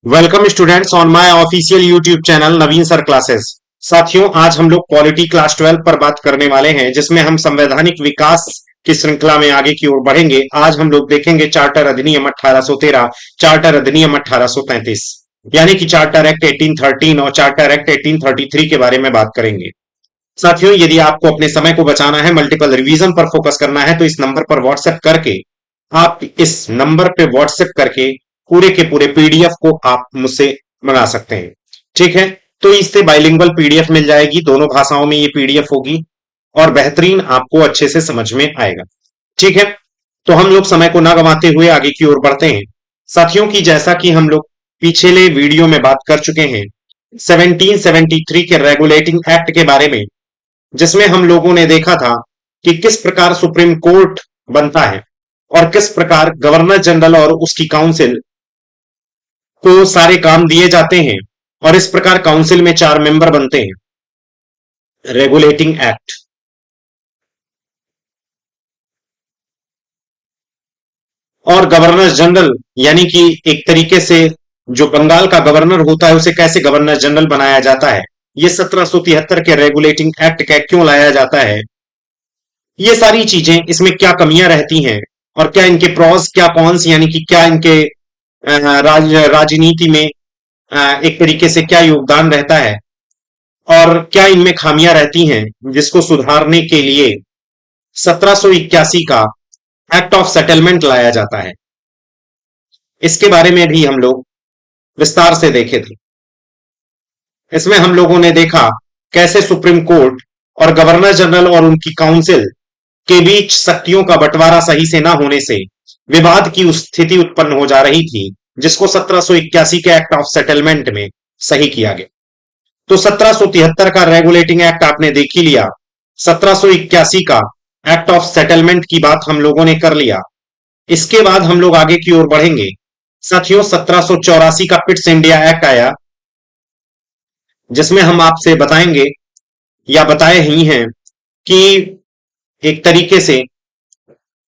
Welcome students on my official YouTube channel Naveen sir classes. साथियों, आज हम लोग पॉलिटी क्लास 12 पर बात करने वाले हैं, जिसमें हम संवैधानिक विकास की श्रृंखला में आगे की ओर बढ़ेंगे। आज हम लोग देखेंगे चार्टर अधिनियम 1813, चार्टर अधिनियम 1835, यानी कि चार्टर एक्ट 1813 और चार्टर एक्ट 1833 के बारे में बात करेंगे। साथियों, यदि आपको अपने समय को बचाना है, मल्टीपल रिवीजन पर फोकस करना है, तो इस नंबर पर व्हाट्सएप करके आप इस नंबर पे व्हाट्सएप करके पूरे के पूरे पीडीएफ को आप मुझसे मंगा सकते हैं। ठीक है, तो इससे बाइलिंगुअल पीडीएफ मिल जाएगी, दोनों भाषाओं में ये पीडीएफ होगी और बेहतरीन आपको अच्छे से समझ में आएगा। ठीक है, तो हम लोग समय को ना गंवाते हुए आगे की ओर बढ़ते हैं। साथियों की जैसा कि हम लोग पिछले वीडियो में बात कर चुके हैं 1773 के रेगुलेटिंग एक्ट के बारे में, जिसमें हम लोगों ने देखा था कि किस प्रकार सुप्रीम कोर्ट बनता है और किस प्रकार गवर्नर जनरल और उसकी काउंसिल को सारे काम दिए जाते हैं और इस प्रकार काउंसिल में 4 मेंबर बनते हैं। रेगुलेटिंग एक्ट और गवर्नर जनरल, यानी कि एक तरीके से जो बंगाल का गवर्नर होता है उसे कैसे गवर्नर जनरल बनाया जाता है, ये 1773 के रेगुलेटिंग एक्ट का क्यों लाया जाता है, ये सारी चीजें, इसमें क्या कमियां रहती हैं और क्या इनके प्रॉस क्या कॉन्स, यानी कि क्या इनके राजनीति में एक तरीके से क्या योगदान रहता है और क्या इनमें खामियां रहती हैं, जिसको सुधारने के लिए 1781 का एक्ट ऑफ सेटलमेंट लाया जाता है। इसके बारे में भी हम लोग विस्तार से देखे थे। इसमें हम लोगों ने देखा कैसे सुप्रीम कोर्ट और गवर्नर जनरल और उनकी काउंसिल के बीच शक्तियों का बंटवारा सही से ना होने से विवाद की स्थिति उत्पन्न हो जा रही थी, जिसको 1781 के एक्ट ऑफ सेटलमेंट में सही किया गया। तो 1773 का रेगुलेटिंग एक्ट आपने देख ही लिया, 1781 का एक्ट ऑफ सेटलमेंट की बात हम लोगों ने कर लिया। इसके बाद हम लोग आगे की ओर बढ़ेंगे। साथियों, 1784 का पिट्स इंडिया एक्ट आया, जिसमें हम आपसे बताएंगे या बताए ही हैं कि एक तरीके से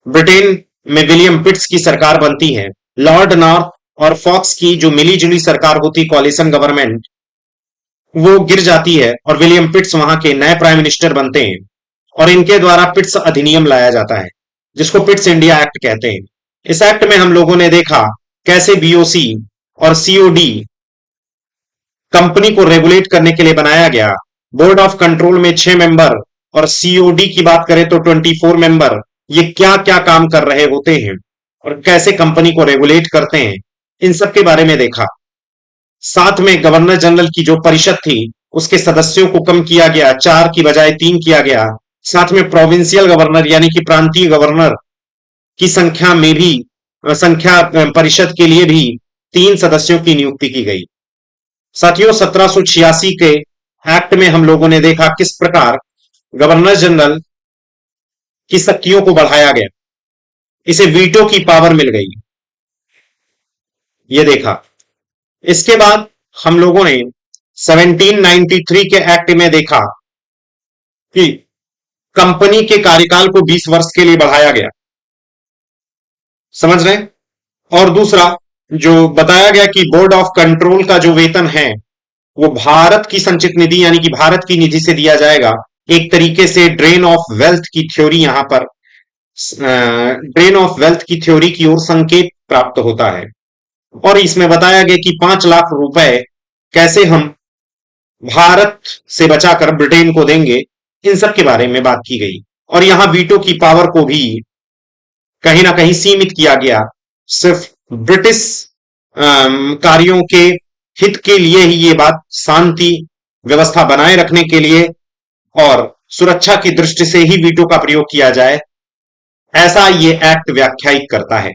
ब्रिटेन में विलियम पिट्स की सरकार बनती है। लॉर्ड नॉर्थ और फॉक्स की जो मिली जुली सरकार होती, कॉलिशन गवर्नमेंट, वो गिर जाती है और विलियम पिट्स वहां के नए प्राइम मिनिस्टर बनते हैं और इनके द्वारा पिट्स अधिनियम लाया जाता है, जिसको पिट्स इंडिया एक्ट कहते हैं। इस एक्ट में हम लोगों ने देखा कैसे बीओसी और सीओडी कंपनी को रेगुलेट करने के लिए बनाया गया। बोर्ड ऑफ कंट्रोल में 6 मेंबर और सीओडी की बात करें तो 24 मेंबर, ये क्या क्या काम कर रहे होते हैं और कैसे कंपनी को रेगुलेट करते हैं, इन सब के बारे में देखा। साथ में गवर्नर जनरल की जो परिषद थी, उसके सदस्यों को कम किया गया, 4 की बजाय 3 किया गया। साथ में प्रोविंशियल गवर्नर, यानी कि प्रांतीय गवर्नर की संख्या में भी परिषद के लिए भी 3 सदस्यों की नियुक्ति की गई। साथियों, 1786 के एक्ट में हम लोगों ने देखा किस प्रकार गवर्नर जनरल की शक्तियों को बढ़ाया गया, इसे वीटो की पावर मिल गई, ये देखा। इसके बाद हम लोगों ने 1793 के एक्ट में देखा कि कंपनी के कार्यकाल को 20 वर्ष के लिए बढ़ाया गया, समझ रहे हैं। और दूसरा जो बताया गया कि बोर्ड ऑफ कंट्रोल का जो वेतन है वो भारत की संचित निधि, यानी कि भारत की निधि से दिया जाएगा। एक तरीके से ड्रेन ऑफ वेल्थ की थ्योरी, यहां पर ड्रेन ऑफ वेल्थ की थ्योरी की ओर संकेत प्राप्त होता है। और इसमें बताया गया कि 5 लाख रुपए कैसे हम भारत से बचाकर ब्रिटेन को देंगे, इन सब के बारे में बात की गई। और यहां वीटो की पावर को भी कहीं ना कहीं सीमित किया गया, सिर्फ ब्रिटिश कार्यों के हित के लिए ही, ये बात शांति व्यवस्था बनाए रखने के लिए और सुरक्षा की दृष्टि से ही वीटो का प्रयोग किया जाए, ऐसा ये एक्ट व्याख्यायित करता है।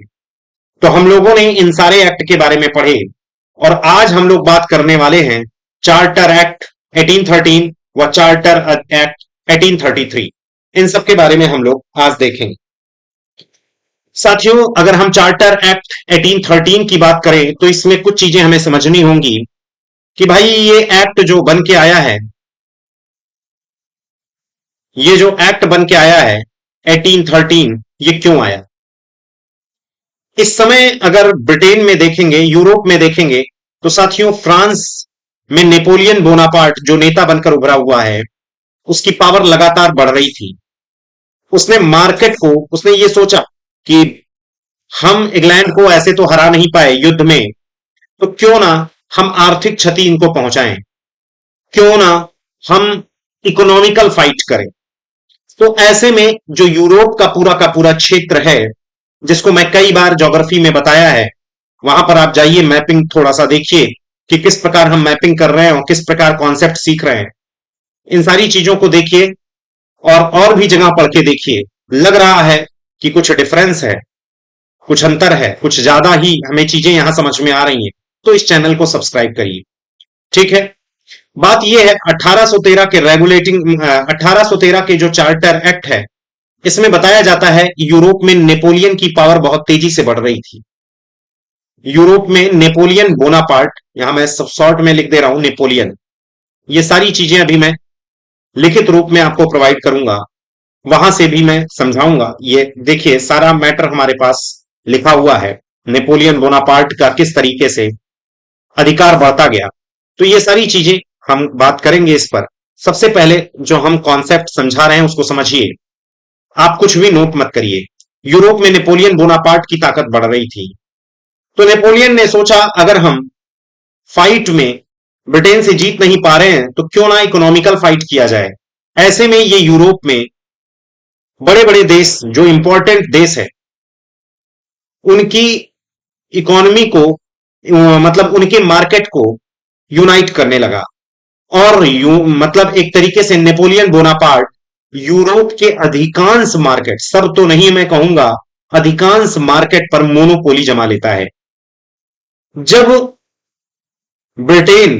तो हम लोगों ने इन सारे एक्ट के बारे में पढ़े और आज हम लोग बात करने वाले हैं चार्टर एक्ट 1813 व चार्टर एक्ट 1833, इन सब के बारे में हम लोग आज देखेंगे। साथियों, अगर हम चार्टर एक्ट 1813 की बात करें तो इसमें कुछ चीजें हमें समझनी होंगी कि भाई ये एक्ट जो बन के आया है, ये जो एक्ट बन के आया है 1813, ये क्यों आया। इस समय अगर ब्रिटेन में देखेंगे, यूरोप में देखेंगे, तो साथियों, फ्रांस में नेपोलियन बोनापार्ट जो नेता बनकर उभरा हुआ है, उसकी पावर लगातार बढ़ रही थी। उसने ये सोचा कि हम इंग्लैंड को ऐसे तो हरा नहीं पाए युद्ध में, तो क्यों ना हम आर्थिक क्षति इनको पहुंचाएं, क्यों ना हम इकोनॉमिकल फाइट करें। तो ऐसे में जो यूरोप का पूरा क्षेत्र है, जिसको मैं कई बार ज्योग्राफी में बताया है, वहां पर आप जाइए, मैपिंग थोड़ा सा देखिए कि किस प्रकार हम मैपिंग कर रहे हैं और किस प्रकार कॉन्सेप्ट सीख रहे हैं। इन सारी चीजों को देखिए और भी जगह पढ़ के देखिए। लग रहा है कि कुछ डिफरेंस है, कुछ अंतर है, कुछ ज्यादा ही हमें चीजें यहां समझ में आ रही हैं, तो इस चैनल को सब्सक्राइब करिए। ठीक है। बात यह है 1813 के जो चार्टर एक्ट है, इसमें बताया जाता है कि यूरोप में नेपोलियन की पावर बहुत तेजी से बढ़ रही थी। यूरोप में नेपोलियन बोनापार्ट, यहां मैं शॉर्ट में लिख दे रहा हूं नेपोलियन, ये सारी चीजें अभी मैं लिखित रूप में आपको प्रोवाइड करूंगा, वहां से भी मैं समझाऊंगा। ये देखिए, सारा मैटर हमारे पास लिखा हुआ है, नेपोलियन बोनापार्ट का किस तरीके से अधिकार बढ़ता गया। तो ये सारी चीजें हम बात करेंगे इस पर। सबसे पहले जो हम कॉन्सेप्ट समझा रहे हैं उसको समझिए, आप कुछ भी नोट मत करिए। यूरोप में नेपोलियन बोनापार्ट की ताकत बढ़ रही थी, तो नेपोलियन ने सोचा अगर हम फाइट में ब्रिटेन से जीत नहीं पा रहे हैं, तो क्यों ना इकोनॉमिकल फाइट किया जाए। ऐसे में ये यूरोप में बड़े बड़े देश, जो इंपॉर्टेंट देश है, उनकी इकोनॉमी को, मतलब उनके मार्केट को यूनाइट करने लगा। और मतलब एक तरीके से नेपोलियन बोनापार्ट यूरोप के अधिकांश मार्केट, सब तो नहीं मैं कहूंगा, अधिकांश मार्केट पर मोनोपोली जमा लेता है। जब ब्रिटेन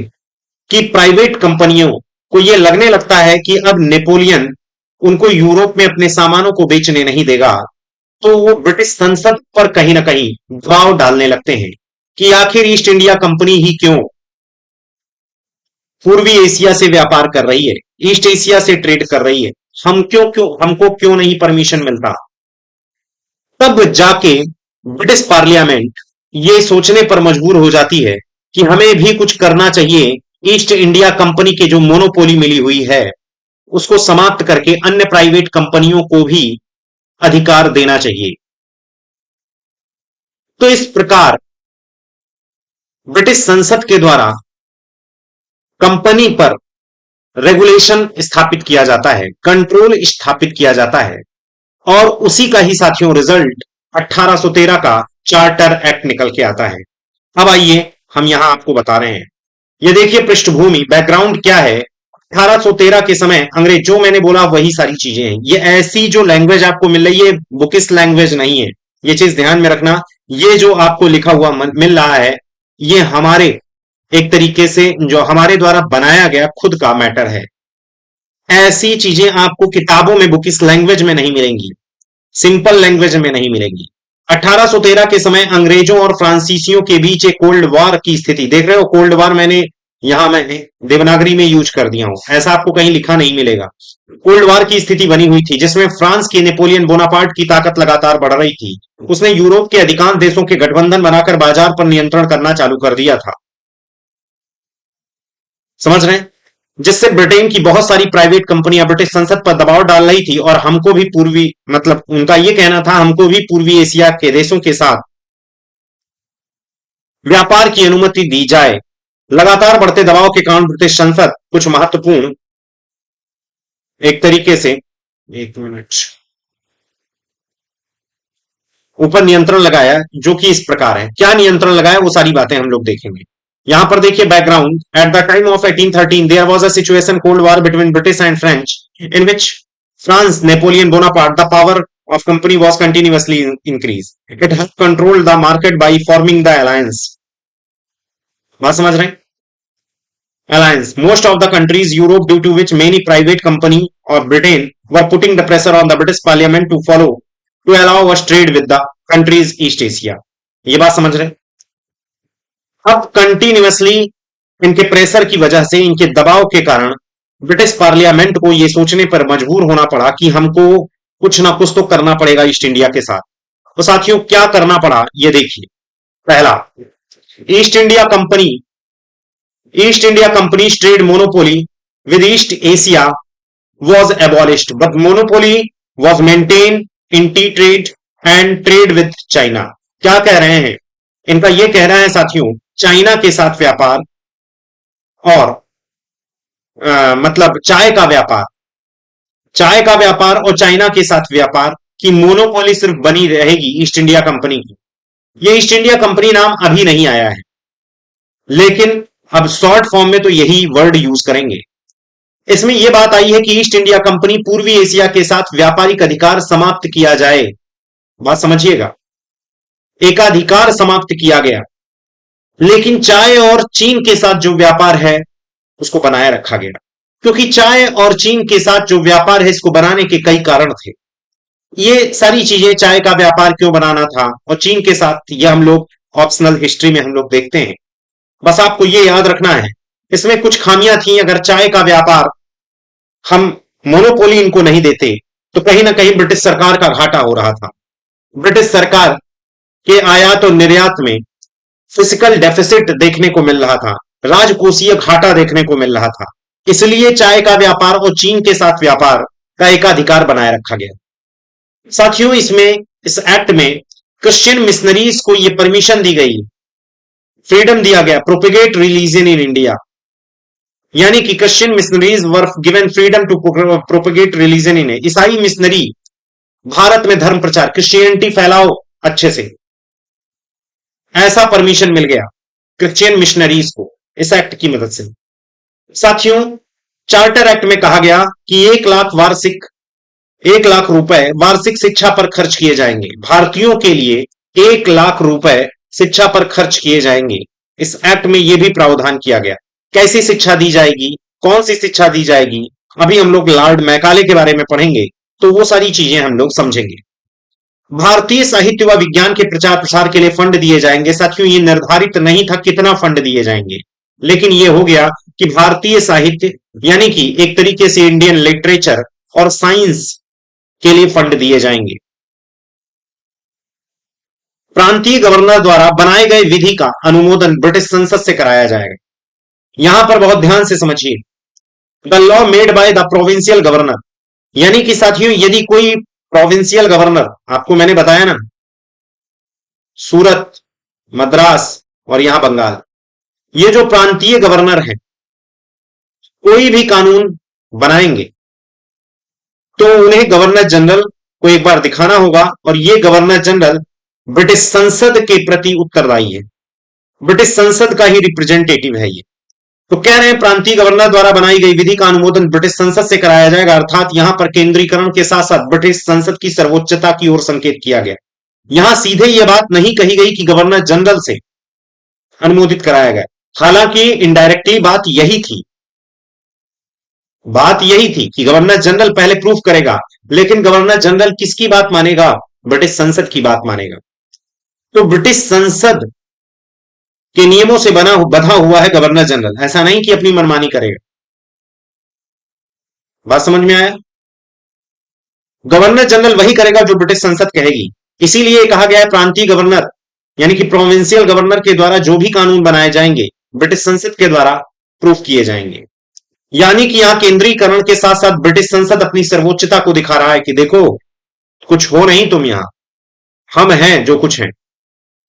की प्राइवेट कंपनियों को यह लगने लगता है कि अब नेपोलियन उनको यूरोप में अपने सामानों को बेचने नहीं देगा, तो वो ब्रिटिश संसद पर कहीं ना कहीं दबाव डालने लगते हैं कि आखिर ईस्ट इंडिया कंपनी ही क्यों पूर्वी एशिया से व्यापार कर रही है, ईस्ट एशिया से ट्रेड कर रही है, हमको क्यों नहीं परमिशन मिलता। तब जाके ब्रिटिश पार्लियामेंट ये सोचने पर मजबूर हो जाती है कि हमें भी कुछ करना चाहिए, ईस्ट इंडिया कंपनी के जो मोनोपोली मिली हुई है उसको समाप्त करके अन्य प्राइवेट कंपनियों को भी अधिकार देना चाहिए। तो इस प्रकार ब्रिटिश संसद के द्वारा कंपनी पर रेगुलेशन स्थापित किया जाता है, कंट्रोल स्थापित किया जाता है, और उसी का ही साथियों रिजल्ट 1813 का चार्टर एक्ट निकल के आता है। अब आइए हम यहां आपको बता रहे हैं, ये देखिए पृष्ठभूमि, बैकग्राउंड क्या है। 1813 के समय अंग्रेज, जो मैंने बोला वही सारी चीजें हैं। ये ऐसी जो लैंग्वेज आपको मिल रही है, बुकिश लैंग्वेज नहीं है, ये चीज ध्यान में रखना। ये जो आपको लिखा हुआ मिल रहा है, ये हमारे एक तरीके से जो हमारे द्वारा बनाया गया खुद का मैटर है। ऐसी चीजें आपको किताबों में बुकिश लैंग्वेज में नहीं मिलेंगी, सिंपल लैंग्वेज में नहीं मिलेंगी। 1813 के समय अंग्रेजों और फ्रांसीसियों के बीच एक कोल्ड वॉर की स्थिति देख रहे हो। कोल्ड वॉर मैंने देवनागरी में यूज कर दिया हूं, ऐसा आपको कहीं लिखा नहीं मिलेगा। कोल्ड वॉर की स्थिति बनी हुई थी, जिसमें फ्रांस के नेपोलियन बोनापार्ट की ताकत लगातार बढ़ रही थी। उसने यूरोप के अधिकांश देशों के गठबंधन बनाकर बाजार पर नियंत्रण करना चालू कर दिया था। समझ रहे हैं? जिससे ब्रिटेन की बहुत सारी प्राइवेट कंपनियां ब्रिटिश संसद पर दबाव डाल रही थी, और हमको भी पूर्वी, मतलब उनका यह कहना था, हमको भी पूर्वी एशिया के देशों के साथ व्यापार की अनुमति दी जाए। लगातार बढ़ते दबाव के कारण ब्रिटिश संसद कुछ महत्वपूर्ण, एक तरीके से, एक मिनट, ऊपर नियंत्रण लगाया, जो कि इस प्रकार है। क्या नियंत्रण लगाया वो सारी बातें हम लोग देखेंगे। यहां पर देखिए background, at the time of 1813 there was a situation cold war between British and French, in which France Napoleon Bonaparte the power of company was continuously increased. It has controlled the market by forming the alliance. बात समझ रहे हैं? Alliance. Most of the countries Europe, due to which many private company or Britain were putting the pressure on the British Parliament to follow, to allow us trade with the countries East Asia. ये बात समझ रहे हैं? अब continuously इनके pressure की वजह से, इनके दबाव के कारण ब्रिटिश पार्लियामेंट को यह सोचने पर मजबूर होना पड़ा कि हमको कुछ ना कुछ तो करना पड़ेगा ईस्ट इंडिया के साथ। तो साथियों क्या करना पड़ा ये देखिए। पहला, east India company east India companies trade monopoly with east Asia was abolished, but monopoly was maintained in tea trade and trade with China. क्या कह रहे हैं? इनका यह कहना है साथियों, चाइना के साथ व्यापार और मतलब चाय का व्यापार और चाइना के साथ व्यापार की मोनोपोली सिर्फ बनी रहेगी ईस्ट इंडिया कंपनी की। ये ईस्ट इंडिया कंपनी नाम अभी नहीं आया है, लेकिन अब शॉर्ट फॉर्म में तो यही वर्ड यूज करेंगे। इसमें यह बात आई है कि ईस्ट इंडिया कंपनी पूर्वी एशिया के साथ व्यापारिक अधिकार समाप्त किया जाए। बात समझिएगा, एकाधिकार समाप्त किया गया, लेकिन चाय और चीन के साथ जो व्यापार है उसको बनाए रखा गया, क्योंकि चाय और चीन के साथ जो व्यापार है इसको बनाने के कई कारण थे। ये सारी चीजें, चाय का व्यापार क्यों बनाना था और चीन के साथ, ये हम लोग ऑप्शनल हिस्ट्री में हम लोग देखते हैं। बस आपको ये याद रखना है, इसमें कुछ खामियां थी। अगर चाय का व्यापार हम मोनोपोली इनको नहीं देते तो कहीं ना कहीं ब्रिटिश सरकार का घाटा हो रहा था। ब्रिटिश सरकार के आयात और निर्यात में फिजिकल डेफिसिट देखने को मिल रहा था, राजकोषीय घाटा देखने को मिल रहा था। इसलिए चाय का व्यापार और चीन के साथ व्यापार का एकाधिकार बनाए रखा गया। साथियों, इस एक्ट में क्रिश्चियन मिशनरीज को यह परमिशन दी गई, फ्रीडम दिया गया, प्रोपेगेट रिलीजन इन इंडिया, यानी कि Christian missionaries were given freedom to propagate religion in. ईसाई मिशनरी भारत में धर्म प्रचार, क्रिश्चियनिटी फैलाओ अच्छे से, ऐसा परमिशन मिल गया क्रिश्चियन मिशनरीज को इस एक्ट की मदद से। साथियों, चार्टर एक्ट में कहा गया कि 1 लाख रुपए वार्षिक शिक्षा पर खर्च किए जाएंगे। भारतीयों के लिए 1 लाख रुपए शिक्षा पर खर्च किए जाएंगे। इस एक्ट में यह भी प्रावधान किया गया। कैसी शिक्षा दी जाएगी, कौन सी शिक्षा दी जाएगी, अभी हम लोग लॉर्ड मैकाले के बारे में पढ़ेंगे तो वो सारी चीजें हम लोग समझेंगे। भारतीय साहित्य व विज्ञान के प्रचार प्रसार के लिए फंड दिए जाएंगे। साथियों, ये निर्धारित नहीं था कितना फंड दिए जाएंगे, लेकिन ये हो गया कि भारतीय साहित्य यानी कि एक तरीके से इंडियन लिटरेचर और साइंस के लिए फंड दिए जाएंगे। प्रांतीय गवर्नर द्वारा बनाए गए विधि का अनुमोदन ब्रिटिश संसद से कराया जाएगा। यहां पर बहुत ध्यान से समझिए, the law made by the provincial governor, यानी कि साथियों यदि कोई प्रोविंशियल गवर्नर, आपको मैंने बताया ना, सूरत, मद्रास और यहां बंगाल, ये जो प्रांतीय गवर्नर हैं, कोई भी कानून बनाएंगे तो उन्हें गवर्नर जनरल को एक बार दिखाना होगा, और ये गवर्नर जनरल ब्रिटिश संसद के प्रति उत्तरदायी है, ब्रिटिश संसद का ही रिप्रेजेंटेटिव है ये। तो कह रहे हैं प्रांतीय गवर्नर द्वारा बनाई गई विधि का अनुमोदन ब्रिटिश संसद से कराया जाएगा, अर्थात यहां पर केंद्रीकरण के साथ साथ ब्रिटिश संसद की सर्वोच्चता की ओर संकेत किया गया। यहां सीधे यह बात नहीं कही गई कि गवर्नर जनरल से अनुमोदित कराया गया, हालांकि इनडायरेक्टली बात यही थी कि गवर्नर जनरल पहले प्रूफ करेगा, लेकिन गवर्नर जनरल किसकी बात मानेगा? ब्रिटिश संसद की बात मानेगा। तो ब्रिटिश संसद के नियमों से बधा हुआ है गवर्नर जनरल, ऐसा नहीं कि अपनी मनमानी करेगा। बात समझ में आया? गवर्नर जनरल वही करेगा जो ब्रिटिश संसद कहेगी। इसीलिए कहा गया है प्रांतीय गवर्नर यानी कि प्रोविंशियल गवर्नर के द्वारा जो भी कानून बनाए जाएंगे ब्रिटिश संसद के द्वारा प्रूफ किए जाएंगे। यानी कि यहां केंद्रीकरण के साथ साथ ब्रिटिश संसद अपनी सर्वोच्चता को दिखा रहा है कि देखो, कुछ हो नहीं तुम, यहां हम हैं जो कुछ हैं।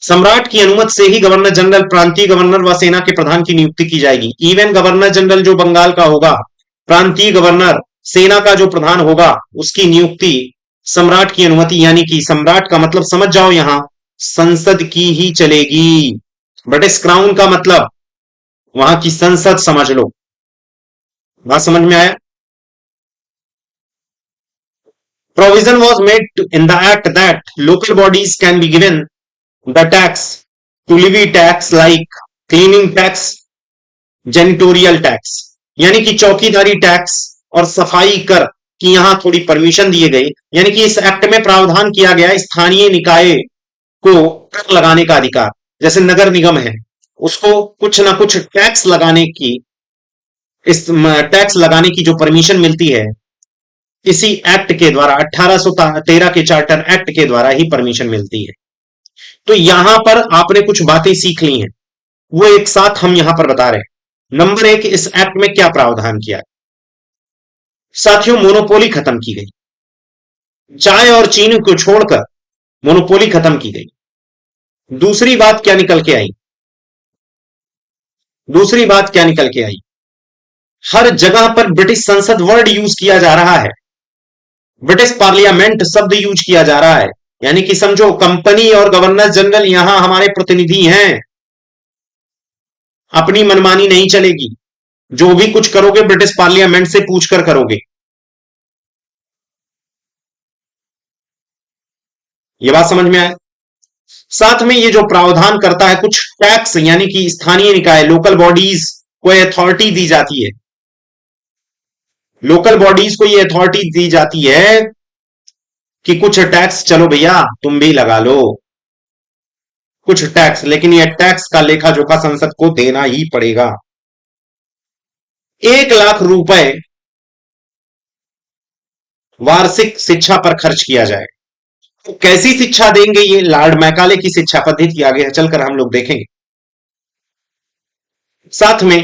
सम्राट की अनुमति से ही गवर्नर जनरल, प्रांतीय गवर्नर व सेना के प्रधान की नियुक्ति की जाएगी। इवन गवर्नर जनरल जो बंगाल का होगा, प्रांतीय गवर्नर, सेना का जो प्रधान होगा, उसकी नियुक्ति सम्राट की अनुमति, यानी कि सम्राट का मतलब समझ जाओ यहां संसद की ही चलेगी। ब्रिटिश क्राउन का मतलब वहां की संसद समझ लो। बात समझ में आया? Provision was made in the act that local bodies can be given the tax to levy tax like cleaning tax, janitorial tax, यानी कि चौकीदारी टैक्स और सफाई कर की यहां थोड़ी परमिशन दिए गए। यानी कि इस एक्ट में प्रावधान किया गया स्थानीय निकाय को कर लगाने का अधिकार, जैसे नगर निगम है उसको कुछ ना कुछ टैक्स लगाने की, इस टैक्स लगाने की जो परमिशन मिलती है इसी एक्ट के द्वारा, 1813 के चार्टर एक्ट के द्वारा ही परमिशन मिलती है। तो यहां पर आपने कुछ बातें सीख ली हैं, वो एक साथ हम यहां पर बता रहे हैं। नंबर एक, इस एक्ट में क्या प्रावधान किया है? साथियों, मोनोपोली खत्म की गई। चाय और चीनी को छोड़कर मोनोपोली खत्म की गई। दूसरी बात क्या निकल के आई? दूसरी बात क्या निकल के आई? हर जगह पर ब्रिटिश संसद वर्ड यूज किया जा रहा है, ब्रिटिश पार्लियामेंट शब्द यूज किया जा रहा है। यानी कि समझो, कंपनी और गवर्नर जनरल यहां हमारे प्रतिनिधि हैं। अपनी मनमानी नहीं चलेगी। जो भी कुछ करोगे ब्रिटिश पार्लियामेंट से पूछकर करोगे। यह बात समझ में आए? साथ में ये जो प्रावधान करता है, कुछ टैक्स यानी कि स्थानीय निकाय, लोकल बॉडीज को अथॉरिटी दी जाती है। लोकल बॉडीज को ये अथॉरिटी दी जाती है कि कुछ टैक्स, चलो भैया तुम भी लगा लो कुछ टैक्स, लेकिन ये टैक्स का लेखा जोखा संसद को देना ही पड़ेगा। 1 लाख रुपए वार्षिक शिक्षा पर खर्च किया जाए। तो कैसी शिक्षा देंगे? ये लॉर्ड मैकाले की शिक्षा पद्धति आगे चलकर हम लोग देखेंगे। साथ में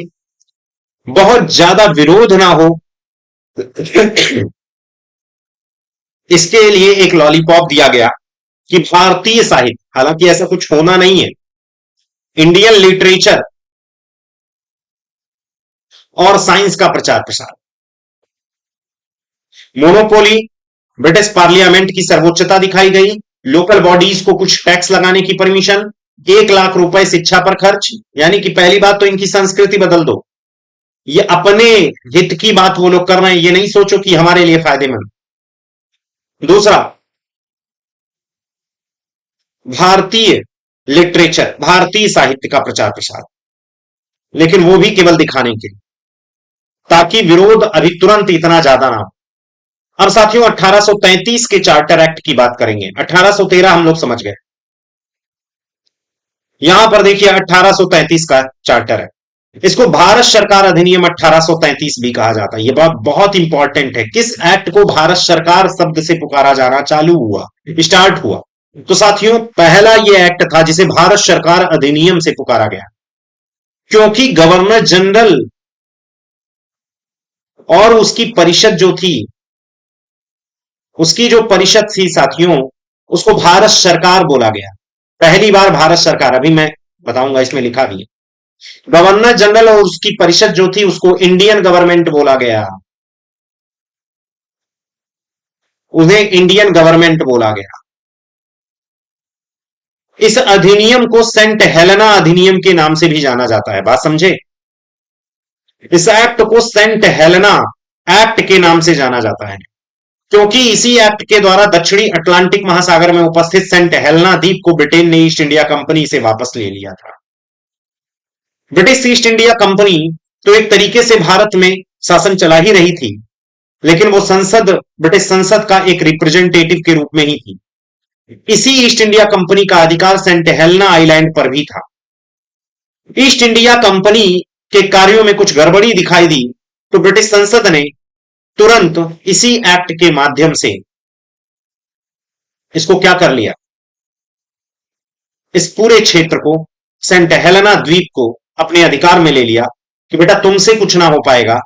बहुत ज्यादा विरोध ना हो इसके लिए एक लॉलीपॉप दिया गया कि भारतीय साहित्य, हालांकि ऐसा कुछ होना नहीं है, इंडियन लिटरेचर और साइंस का प्रचार प्रसार। मोनोपोली, ब्रिटिश पार्लियामेंट की सर्वोच्चता दिखाई गई, लोकल बॉडीज को कुछ टैक्स लगाने की परमिशन, 1 लाख रुपए शिक्षा पर खर्च। यानी कि पहली बात तो इनकी संस्कृति बदल दो। ये अपने हित की बात वो लोग कर रहे हैं, ये नहीं सोचो कि हमारे लिए फायदेमंद। दूसरा, भारतीय लिटरेचर, भारतीय साहित्य का प्रचार प्रसार, लेकिन वो भी केवल दिखाने के लिए, ताकि विरोध अभी तुरंत इतना ज्यादा ना हो। अब साथियों, 1833 के चार्टर एक्ट की बात करेंगे। 1813 हम लोग समझ गए। यहां पर देखिए 1833 का चार्टर है। इसको भारत सरकार अधिनियम 1833 भी कहा जाता है। यह बात बहुत इंपॉर्टेंट है। किस एक्ट को भारत सरकार शब्द से पुकारा जाना चालू हुआ, स्टार्ट हुआ? तो साथियों, पहला यह एक्ट था जिसे भारत सरकार अधिनियम से पुकारा गया, क्योंकि गवर्नर जनरल और उसकी परिषद जो थी, उसकी जो परिषद थी साथियों, उसको भारत सरकार बोला गया। पहली बार भारत सरकार, अभी मैं बताऊंगा, इसमें लिखा भी है। गवर्नर जनरल और उसकी परिषद जो थी उसको इंडियन गवर्नमेंट बोला गया, उन्हें इंडियन गवर्नमेंट बोला गया। इस अधिनियम को सेंट हेलेना अधिनियम के नाम से भी जाना जाता है। बात समझे? इस एक्ट को सेंट हेलेना एक्ट के नाम से जाना जाता है, क्योंकि इसी एक्ट के द्वारा दक्षिणी अटलांटिक महासागर में उपस्थित सेंट हेलेना द्वीप को ब्रिटेन ने ईस्ट इंडिया कंपनी से वापस ले लिया था। ब्रिटिश ईस्ट इंडिया कंपनी तो एक तरीके से भारत में शासन चला ही रही थी, लेकिन वो संसद, ब्रिटिश संसद का एक रिप्रेजेंटेटिव के रूप में ही थी। इसी ईस्ट इंडिया कंपनी का अधिकार सेंट हेलेना आइलैंड पर भी था। ईस्ट इंडिया कंपनी के कार्यों में कुछ गड़बड़ी दिखाई दी, तो ब्रिटिश संसद ने तुरंत इसी एक्ट के माध्यम से इसको क्या कर लिया, इस पूरे क्षेत्र को, सेंट हेलेना द्वीप को अपने अधिकार में ले लिया कि बेटा तुमसे कुछ ना हो पाएगा,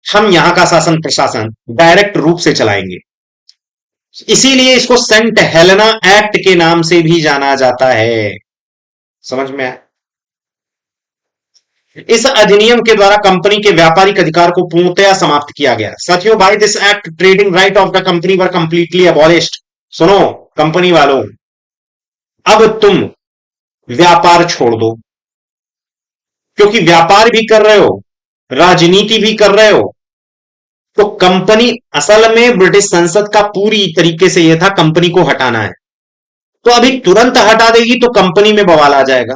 हम यहां का शासन प्रशासन डायरेक्ट रूप से चलाएंगे। इसीलिए इसको सेंट हेलेना एक्ट के नाम से भी जाना जाता है। समझ में आया? इस अधिनियम के द्वारा कंपनी के व्यापारिक अधिकार को पूर्णतया समाप्त किया गया। साथियों, by this act trading right of the company were completely abolished. सुनो कंपनी वालों, अब तुम व्यापार छोड़ दो, क्योंकि व्यापार भी कर रहे हो, राजनीति भी कर रहे हो। तो कंपनी, असल में ब्रिटिश संसद का पूरी तरीके से यह था कंपनी को हटाना है, तो अभी तुरंत हटा देगी तो कंपनी में बवाल आ जाएगा।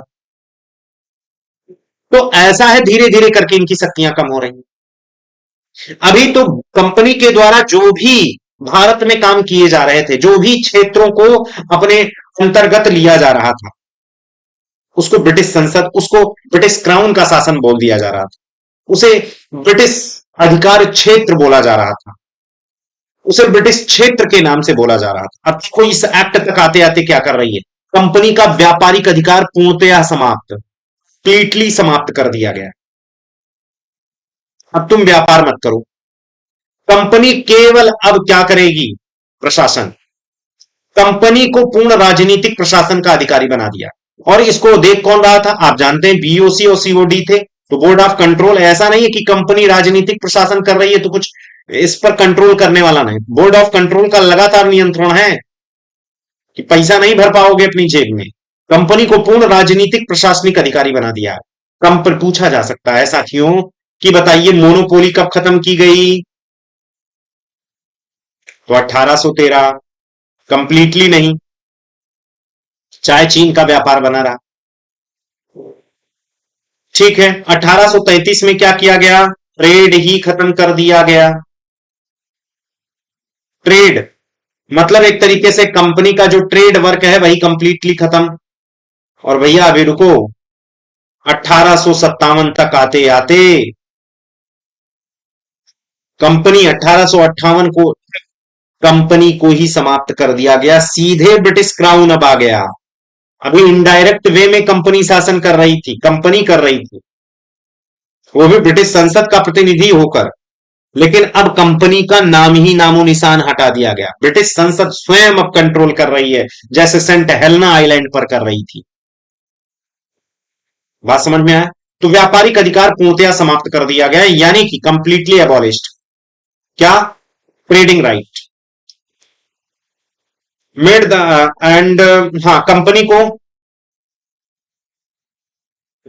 तो ऐसा है, धीरे धीरे करके इनकी शक्तियां कम हो रही हैं। अभी तो कंपनी के द्वारा जो भी भारत में काम किए जा रहे थे, जो भी क्षेत्रों को अपने अंतर्गत लिया जा रहा था, उसको ब्रिटिश संसद, उसको ब्रिटिश क्राउन का शासन बोल दिया जा रहा था, उसे ब्रिटिश अधिकार क्षेत्र बोला जा रहा था, उसे ब्रिटिश क्षेत्र के नाम से बोला जा रहा था। अब देखो इस एक्ट तक आते आते क्या कर रही है, कंपनी का व्यापारिक अधिकार पूर्णतया समाप्त, कंप्लीटली समाप्त कर दिया गया। अब तुम व्यापार मत करो। कंपनी केवल अब क्या करेगी? प्रशासन। कंपनी को पूर्ण राजनीतिक प्रशासन का अधिकारी बना दिया। और इसको देख कौन रहा था? आप जानते हैं, बीओसी और सीओडी थे, तो बोर्ड ऑफ कंट्रोल। ऐसा नहीं है कि कंपनी राजनीतिक प्रशासन कर रही है तो कुछ इस पर कंट्रोल करने वाला नहीं। बोर्ड ऑफ कंट्रोल का लगातार नियंत्रण है कि पैसा नहीं भर पाओगे अपनी जेब में। कंपनी को पूर्ण राजनीतिक प्रशासनिक अधिकारी बना दिया है। कम पर पूछा जा सकता है ऐसा क्यों, कि बताइए मोनोपोली कब खत्म की गई? तो 1813। कंप्लीटली नहीं, चाहे चीन का व्यापार बना रहा। ठीक है, 1833 में क्या किया गया? ट्रेड ही खत्म कर दिया गया। ट्रेड मतलब एक तरीके से कंपनी का जो ट्रेड वर्क है वही कंप्लीटली खत्म। और भैया अभी रुको, 1857 तक आते आते कंपनी 1858 को कंपनी को ही समाप्त कर दिया गया। सीधे ब्रिटिश क्राउन अब आ गया। अभी इनडायरेक्ट वे में कंपनी शासन कर रही थी, कंपनी कर रही थी, वो भी ब्रिटिश संसद का प्रतिनिधि होकर। लेकिन अब कंपनी का नाम ही नामो निशान हटा दिया गया। ब्रिटिश संसद स्वयं अब कंट्रोल कर रही है, जैसे सेंट हेलेना आइलैंड पर कर रही थी। बात समझ में आया? तो व्यापारिक अधिकार पूर्णतया समाप्त कर दिया गया, यानी कि कंप्लीटली अबॉलिश्ड। क्या? Trading right. Made the end हाँ, कंपनी को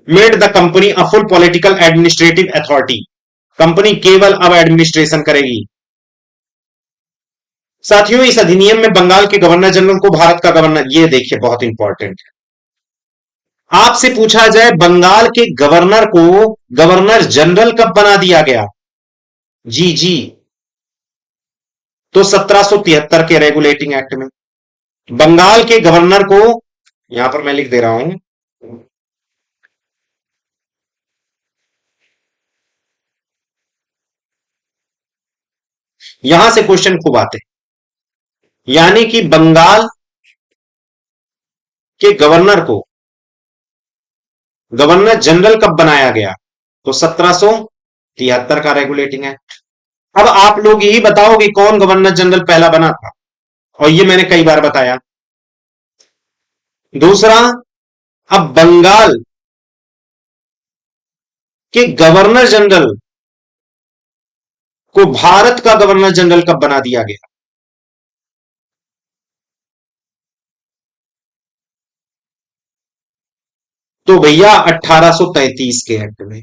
made the company a full political administrative authority. Company केवल अब एडमिनिस्ट्रेशन करेगी। साथियों, इस अधिनियम में बंगाल के गवर्नर जनरल को भारत का गवर्नर, ये देखिए बहुत इंपॉर्टेंट है। आपसे पूछा जाए बंगाल के गवर्नर को गवर्नर जनरल कब बना दिया गया? जी जी, तो 1773 के रेगुलेटिंग एक्ट में बंगाल के गवर्नर को, यहां पर मैं लिख दे रहा हूं, यहां से क्वेश्चन खूब आते हैं। यानी कि बंगाल के गवर्नर को गवर्नर जनरल कब बनाया गया? तो 1773 का रेगुलेटिंग एक्ट। अब आप लोग यही बताओगे कौन गवर्नर जनरल पहला बना था, और ये मैंने कई बार बताया। दूसरा, अब बंगाल के गवर्नर जनरल को भारत का गवर्नर जनरल कब बना दिया गया? तो भैया 1833 के एक्ट में।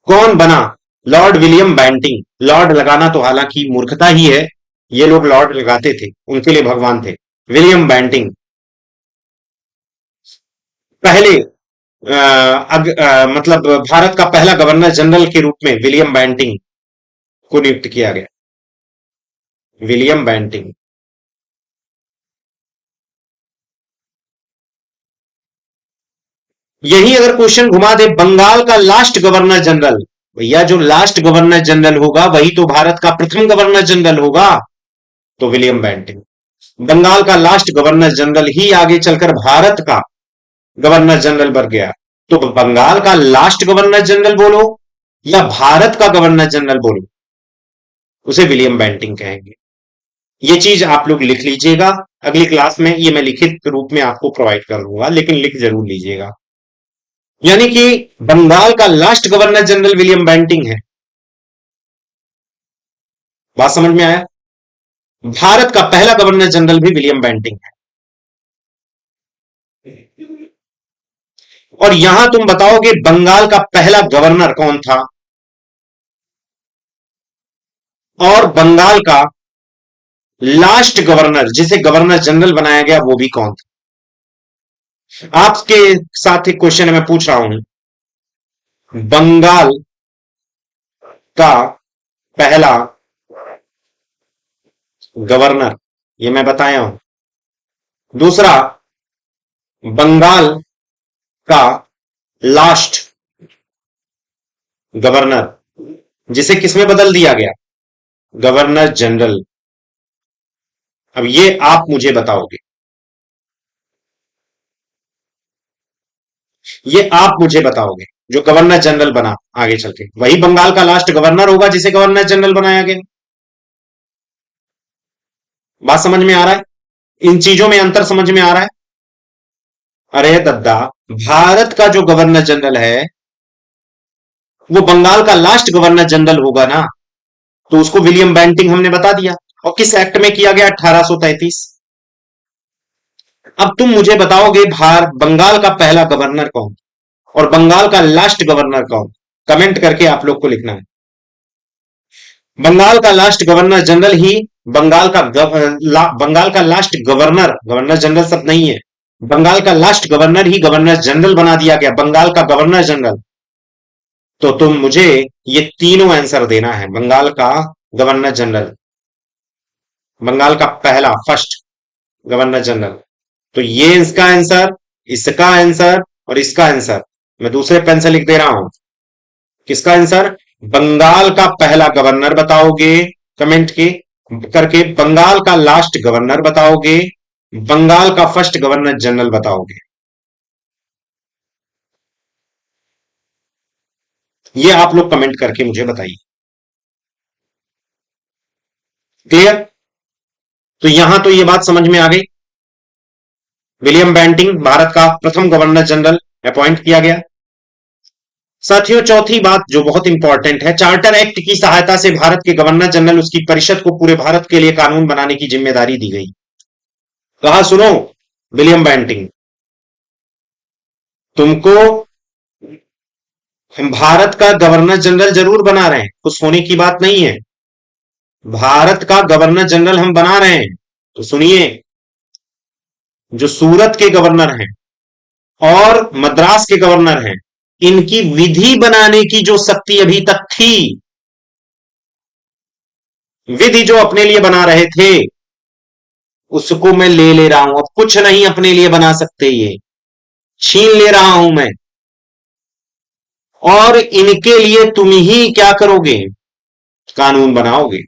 कौन बना? Lord William Bentinck. लॉर्ड लगाना तो हालांकि मूर्खता ही है, ये लोग लॉर्ड लगाते थे, उनके लिए भगवान थे। विलियम बैंटिंग पहले मतलब भारत का पहला गवर्नर जनरल के रूप में विलियम बैंटिंग को नियुक्त किया गया। William Bentinck. यही अगर क्वेश्चन घुमा दे, बंगाल का लास्ट गवर्नर जनरल, भैया जो लास्ट गवर्नर जनरल होगा वही तो भारत का प्रथम गवर्नर जनरल होगा। तो विलियम बैंटिंग बंगाल का लास्ट गवर्नर जनरल ही आगे चलकर भारत का गवर्नर जनरल बन गया। तो बंगाल का लास्ट गवर्नर जनरल बोलो या भारत का गवर्नर जनरल बोलो, उसे विलियम बैंटिंग कहेंगे। ये चीज आप लोग लिख लीजिएगा। अगली क्लास में ये मैं लिखित रूप में आपको प्रोवाइड कर दूंगा, लेकिन लिख जरूर लीजिएगा। यानी कि बंगाल का last governor general William Bentinck है। बात समझ में आया? भारत का पहला गवर्नर जनरल भी विलियम बैंटिंग है। और यहां तुम बताओगे बंगाल का पहला गवर्नर कौन था, और बंगाल का लास्ट गवर्नर जिसे गवर्नर जनरल बनाया गया वो भी कौन था। आपके साथ एक क्वेश्चन मैं पूछ रहा हूं, बंगाल का पहला गवर्नर, ये मैं बताया हूं। दूसरा, बंगाल का लास्ट गवर्नर जिसे किसमें बदल दिया गया? Governor general. अब ये आप मुझे बताओगे। ये आप मुझे बताओगे। जो गवर्नर जनरल बना आगे चल के, वही बंगाल का लास्ट गवर्नर होगा जिसे गवर्नर जनरल बनाया गया। बात समझ में आ रहा है? इन चीजों में अंतर समझ में आ रहा है? अरे दद्दा, भारत का जो गवर्नर जनरल है वो बंगाल का लास्ट गवर्नर जनरल होगा ना, तो उसको विलियम बेंटिंग हमने बता दिया। और किस एक्ट में किया गया? 1833। अब तुम मुझे बताओगे बंगाल का पहला गवर्नर कौन और बंगाल का लास्ट गवर्नर कौन? कमेंट करके आप लोग को लिखना है। बंगाल का लास्ट गवर्नर जनरल ही बंगाल का लास्ट गवर्नर, गवर्नर जनरल सब नहीं है, बंगाल का लास्ट गवर्नर ही गवर्नर जनरल बना दिया गया, बंगाल का गवर्नर जनरल। तो तुम मुझे ये तीनों आंसर देना है। बंगाल का गवर्नर जनरल, बंगाल का पहला फर्स्ट गवर्नर जनरल। तो ये इसका आंसर, इसका आंसर और इसका आंसर मैं दूसरे पेन से लिख दे रहा हूं। किसका आंसर? बंगाल का पहला गवर्नर बताओगे कमेंट के करके, बंगाल का लास्ट गवर्नर बताओगे, बंगाल का फर्स्ट गवर्नर जनरल बताओगे। ये आप लोग कमेंट करके मुझे बताइए। क्लियर? तो यहां तो ये बात समझ में आ गई। विलियम बेंटिंग भारत का प्रथम गवर्नर जनरल अपॉइंट किया गया। साथियों, चौथी बात जो बहुत इंपॉर्टेंट है, चार्टर एक्ट की सहायता से भारत के गवर्नर जनरल उसकी परिषद को पूरे भारत के लिए कानून बनाने की जिम्मेदारी दी गई। कहा सुनो विलियम बेंटिंग, तुमको हम भारत का गवर्नर जनरल जरूर बना रहे हैं, खुश होने की बात नहीं है, भारत का गवर्नर जनरल हम बना रहे हैं। तो सुनिए, जो सूरत के गवर्नर हैं और मद्रास के गवर्नर हैं, इनकी विधि बनाने की जो शक्ति अभी तक थी, विधि जो अपने लिए बना रहे थे, उसको मैं ले रहा हूं। अब कुछ नहीं अपने लिए बना सकते, ये छीन ले रहा हूं मैं। और इनके लिए तुम ही क्या करोगे? कानून बनाओगे।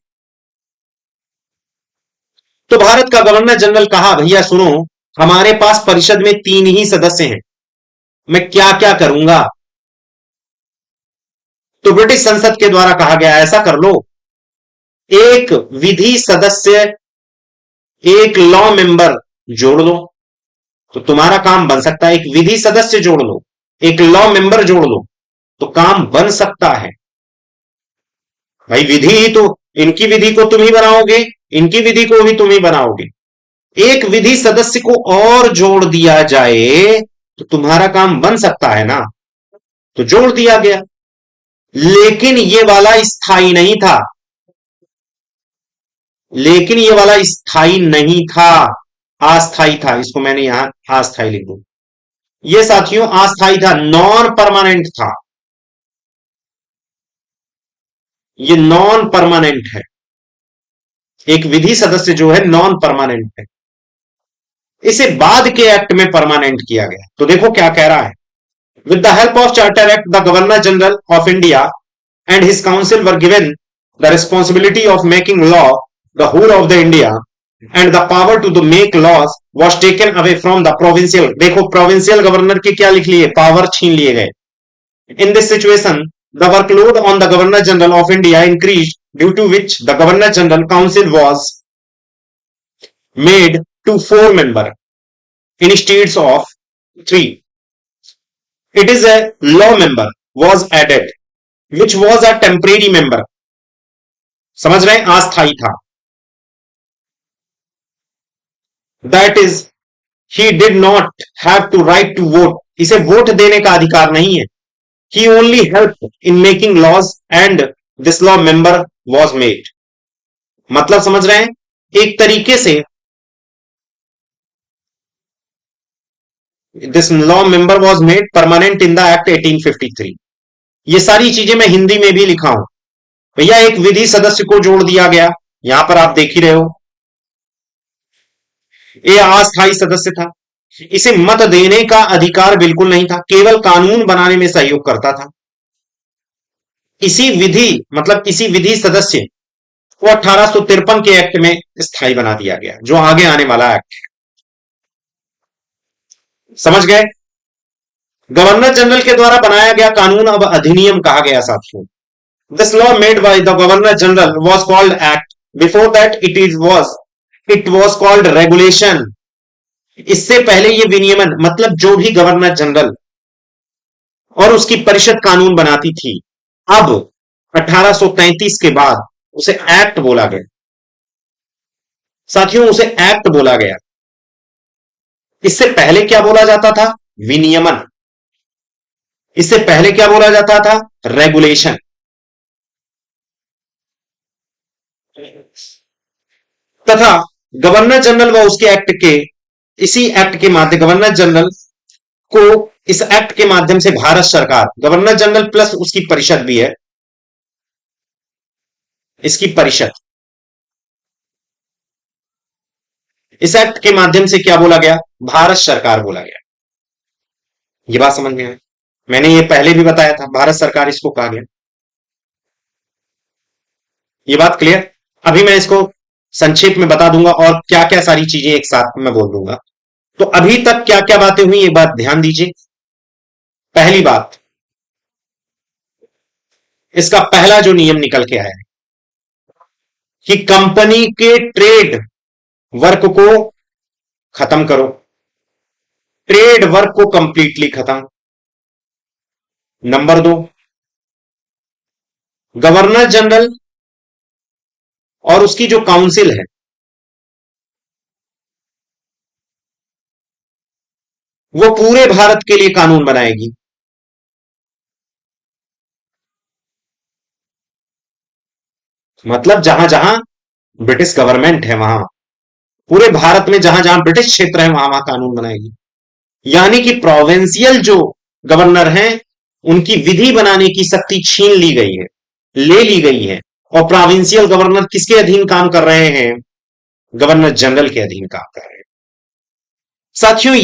तो भारत का गवर्नर जनरल कहा, भैया सुनो, हमारे पास परिषद में 3 ही सदस्य हैं, मैं क्या क्या करूंगा? तो ब्रिटिश संसद के द्वारा कहा गया, ऐसा कर लो, एक विधि सदस्य, एक लॉ मेंबर जोड़ लो। तो तुम्हारा काम बन सकता है, एक विधि सदस्य जोड़ लो, एक लॉ मेंबर जोड़ लो, तो काम बन सकता है। भाई विधि ही तो, इनकी विधि को तुम ही बनाओगे, इनकी विधि को भी तुम ही बनाओगे। एक विधि सदस्य को और जोड़ दिया जाए तो तुम्हारा काम बन सकता है ना। तो जोड़ दिया गया, लेकिन ये वाला स्थायी नहीं था, लेकिन ये वाला स्थायी नहीं था, अस्थायी था। इसको मैंने यहां अस्थायी लिख दूं। ये साथियों अस्थायी था, नॉन परमानेंट था, ये नॉन परमानेंट है। एक विधि सदस्य जो है नॉन परमानेंट है, इसे बाद के एक्ट में परमानेंट किया गया। तो देखो क्या कह रहा है, with the help of charter act the governor general of India and his council were given the responsibility of making law the whole of the India and the power to the make laws was taken away from the provincial। देखो provincial governor के क्या लिख लिए, power छीन लिए गए। In this situation the workload on the governor general of India increased, due to which the governor general council was made to 4 member instead of 3। it is a law member was added which was a temporary member। समझ रहे हैं, अस्थायी था। That is he did not have to right to vote, इसे vote देने का अधिकार नहीं है। He only help in making laws and this law member was made. मतलब समझ रहे हैं, एक तरीके से this law member was made permanent in the act 1853। ये सारी चीजें मैं हिंदी में भी लिखा हूं भैया। एक विधि सदस्य को जोड़ दिया गया, यहां पर आप देख ही रहे हो, ये अस्थायी सदस्य था, इसे मत देने का अधिकार बिल्कुल नहीं था, केवल कानून बनाने में सहयोग करता था। इसी विधि मतलब इसी विधि सदस्य को 1853 के एक्ट में स्थायी बना दिया गया, जो आगे आने वाला एक्ट है। समझ गए? गवर्नर जनरल के द्वारा बनाया गया कानून अब अधिनियम कहा गया साथियों। This law made by the governor general was called act, before that it was called regulation. इससे पहले ये विनियमन मतलब जो भी गवर्नर जनरल और उसकी परिषद कानून बनाती थी, अब 1833 के बाद उसे एक्ट बोला गया साथियों, उसे एक्ट बोला गया। इससे पहले क्या बोला जाता था? विनियमन। इससे पहले क्या बोला जाता था? रेगुलेशन। तथा गवर्नर जनरल व उसके एक्ट के इसी एक्ट के माध्यम गवर्नर जनरल को इस एक्ट के माध्यम से भारत सरकार, गवर्नर जनरल प्लस उसकी परिषद भी है, इसकी परिषद, इस एक्ट के माध्यम से क्या बोला गया? भारत सरकार बोला गया। ये बात समझ में आई? मैंने ये पहले भी बताया था, भारत सरकार इसको कहा गया। ये बात क्लियर? अभी मैं इसको संक्षेप में बता दूंगा और क्या क्या सारी चीजें एक साथ में बोल दूंगा। तो अभी तक क्या क्या बातें हुई, एक बात ध्यान दीजिए। पहली बात, इसका पहला जो नियम निकल के आया है कि कंपनी के ट्रेड वर्क को खत्म करो, ट्रेड वर्क को कंप्लीटली खत्म। नंबर 2, गवर्नर जनरल और उसकी जो काउंसिल है वो पूरे भारत के लिए कानून बनाएगी। मतलब जहां जहां ब्रिटिश गवर्नमेंट है वहां, पूरे भारत में जहां जहां ब्रिटिश क्षेत्र है वहां वहां कानून बनाएगी। यानी कि प्रोविंशियल जो गवर्नर हैं उनकी विधि बनाने की शक्ति छीन ली गई है, ले ली गई है, और प्रोविंशियल गवर्नर किसके अधीन काम कर रहे हैं? गवर्नर जनरल के अधीन काम कर रहे हैं। साथियों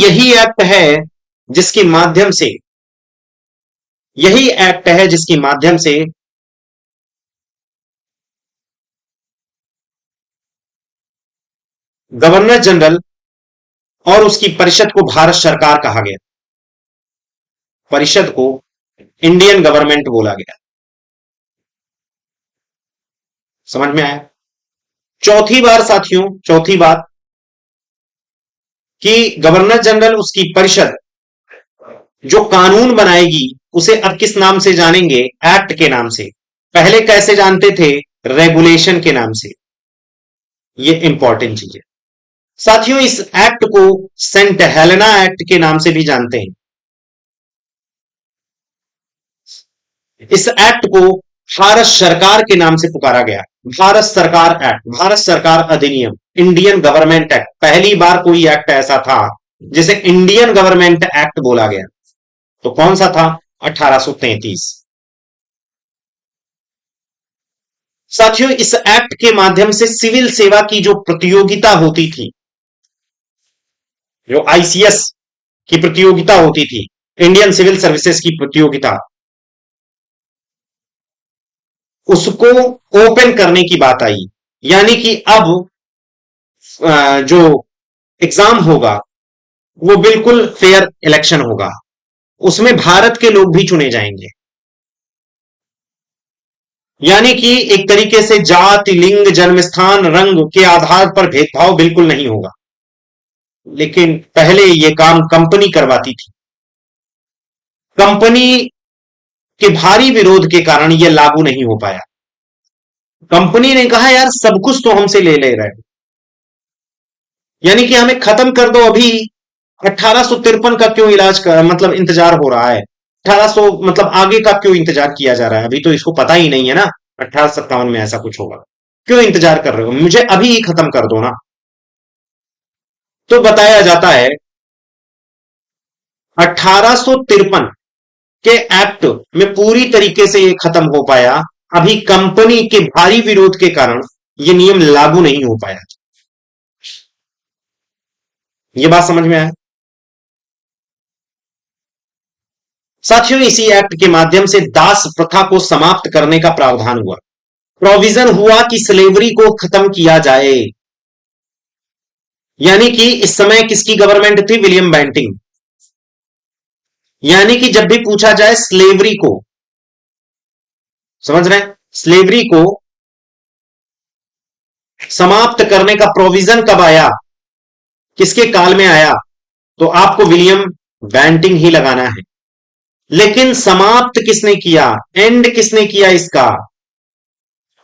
जिसके माध्यम से यही एक्ट है जिसके माध्यम से गवर्नर जनरल और उसकी परिषद को भारत सरकार कहा गया, परिषद को इंडियन गवर्नमेंट बोला गया। समझ में आया? चौथी बार साथियों, चौथी बात कि गवर्नर जनरल उसकी परिषद जो कानून बनाएगी उसे अब किस नाम से जानेंगे? एक्ट के नाम से। पहले कैसे जानते थे? रेगुलेशन के नाम से। ये इंपॉर्टेंट चीज है साथियों। इस एक्ट को सेंट हेलेना एक्ट के नाम से भी जानते हैं। इस एक्ट को भारत सरकार के नाम से पुकारा गया, भारत सरकार एक्ट, भारत सरकार अधिनियम, इंडियन गवर्नमेंट एक्ट। पहली बार कोई एक्ट ऐसा था जिसे इंडियन गवर्नमेंट एक्ट बोला गया। तो कौन सा था? 1833। साथियों, इस एक्ट के माध्यम से सिविल सेवा की जो प्रतियोगिता होती थी, जो आईसीएस की प्रतियोगिता होती थी, इंडियन सिविल सर्विसेज की प्रतियोगिता, उसको ओपन करने की बात आई। यानी कि अब जो एग्जाम होगा वो बिल्कुल फेयर इलेक्शन होगा, उसमें भारत के लोग भी चुने जाएंगे। यानी कि एक तरीके से जाति, लिंग, जन्मस्थान, रंग के आधार पर भेदभाव बिल्कुल नहीं होगा। लेकिन पहले यह काम कंपनी करवाती थी। कंपनी के भारी विरोध के कारण यह लागू नहीं हो पाया। कंपनी ने कहा यार सब कुछ तो हमसे ले ले रहे, यानी कि हमें खत्म कर दो। अभी 1853 का क्यों मतलब इंतजार हो रहा है? 1800 मतलब आगे का क्यों इंतजार किया जा रहा है? अभी तो इसको पता ही नहीं है ना 1857 में ऐसा कुछ होगा। क्यों इंतजार कर रहे हो? मुझे अभी ही खत्म कर दो ना। तो बताया जाता है 1853 के एक्ट में पूरी तरीके से ये खत्म हो पाया। अभी कंपनी के भारी विरोध के कारण ये नियम लागू नहीं हो पाया। ये बात समझ में आया? साथियों, इसी एक्ट के माध्यम से दास प्रथा को समाप्त करने का प्रावधान हुआ। प्रोविजन हुआ कि स्लेवरी को खत्म किया जाए। यानी कि इस समय किसकी गवर्नमेंट थी? William Bentinck. यानी कि जब भी पूछा जाए स्लेवरी को, समझ रहे हैं, स्लेवरी को समाप्त करने का प्रोविजन कब आया, किसके काल में आया, तो आपको विलियम बैंटिंग ही लगाना है। लेकिन समाप्त किसने किया, एंड किसने किया इसका,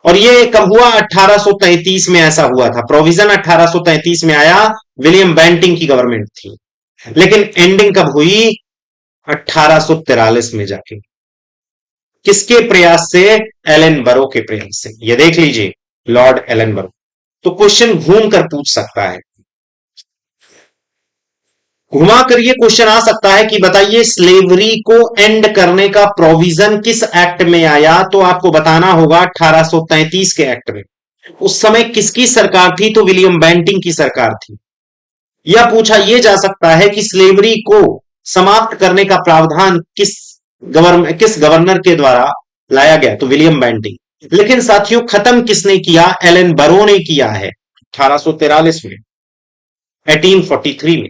और ये कब हुआ, 1833 में ऐसा हुआ था, प्रोविजन 1833 में आया, विलियम बैंटिंग की गवर्नमेंट थी। लेकिन एंडिंग कब हुई, 1843 में जाके, किसके प्रयास से, एलन बरो के प्रयास से। ये देख लीजिए, लॉर्ड एलन बरो। तो क्वेश्चन घूम कर पूछ सकता है, घुमा कर ये क्वेश्चन आ सकता है कि बताइए स्लेवरी को एंड करने का प्रोविजन किस एक्ट में आया, तो आपको बताना होगा 1833 के एक्ट में। उस समय किसकी सरकार थी, तो विलियम बेंटिंग की सरकार थी। यह पूछा यह जा सकता है कि स्लेवरी को समाप्त करने का प्रावधान किस गवर्नर के द्वारा लाया गया, तो विलियम बेंटिंग। लेकिन साथियों खत्म किसने किया, एलन बरो ने किया है 1843 में, 1843 में।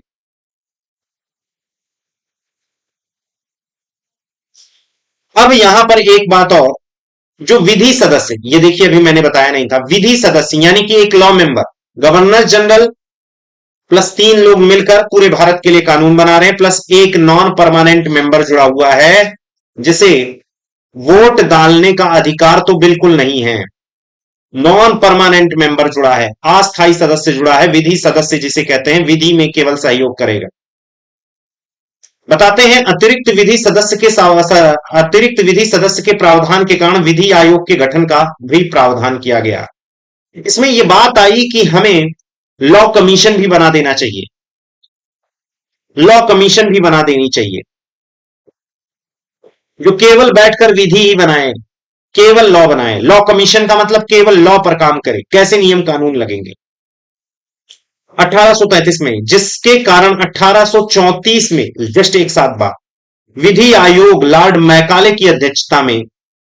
अब यहां पर एक बात और, जो विधि सदस्य, ये देखिए अभी मैंने बताया नहीं था, विधि सदस्य यानी कि एक law member, governor general plus 3 लोग मिलकर पूरे भारत के लिए कानून बना रहे हैं, प्लस एक नॉन परमानेंट मेंबर जुड़ा हुआ है, जिसे वोट डालने का अधिकार तो बिल्कुल नहीं है। नॉन परमानेंट मेंबर जुड़ा है, अस्थायी सदस्य जुड़ा है, विधि सदस्य जिसे कहते हैं, विधि में केवल सहयोग करेगा। बताते हैं अतिरिक्त विधि सदस्य के प्रावधान के कारण विधि आयोग के गठन का भी प्रावधान किया गया। इसमें यह बात आई कि हमें लॉ कमीशन भी बना देना चाहिए, लॉ कमीशन भी बना देनी चाहिए, जो केवल बैठकर विधि ही बनाए, केवल लॉ बनाए। लॉ कमीशन का मतलब केवल लॉ पर काम करे, कैसे नियम कानून लगेंगे। 1835 में, जिसके कारण 1834 में, जस्ट एक साथ बाद, विधि आयोग लॉर्ड मैकाले की अध्यक्षता में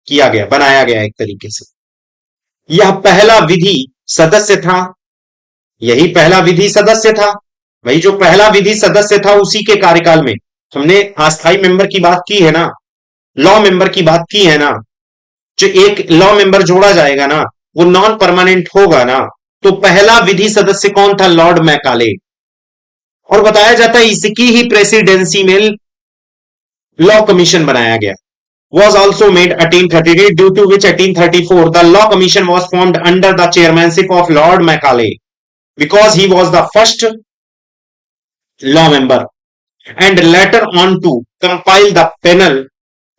किया गया, बनाया गया एक तरीके से। यह पहला विधि सदस्य था, यही पहला विधि सदस्य था, वही जो पहला विधि सदस्य था उसी के कार्यकाल में। हमने अस्थायी मेंबर की बात की है ना, लॉ मेंबर की बात की है ना, जो एक लॉ मेंबर जोड़ा जाएगा ना, वो नॉन परमानेंट होगा ना, तो पहला विधि सदस्य कौन था, लॉर्ड मैकाले। और बताया जाता है इसकी ही प्रेसिडेंसी में लॉ कमीशन बनाया गया, was also made 1833, due to which 1834 the law commission was formed under the chairmanship of Lord Macaulay, because he was the first law member, and later on to compile the penal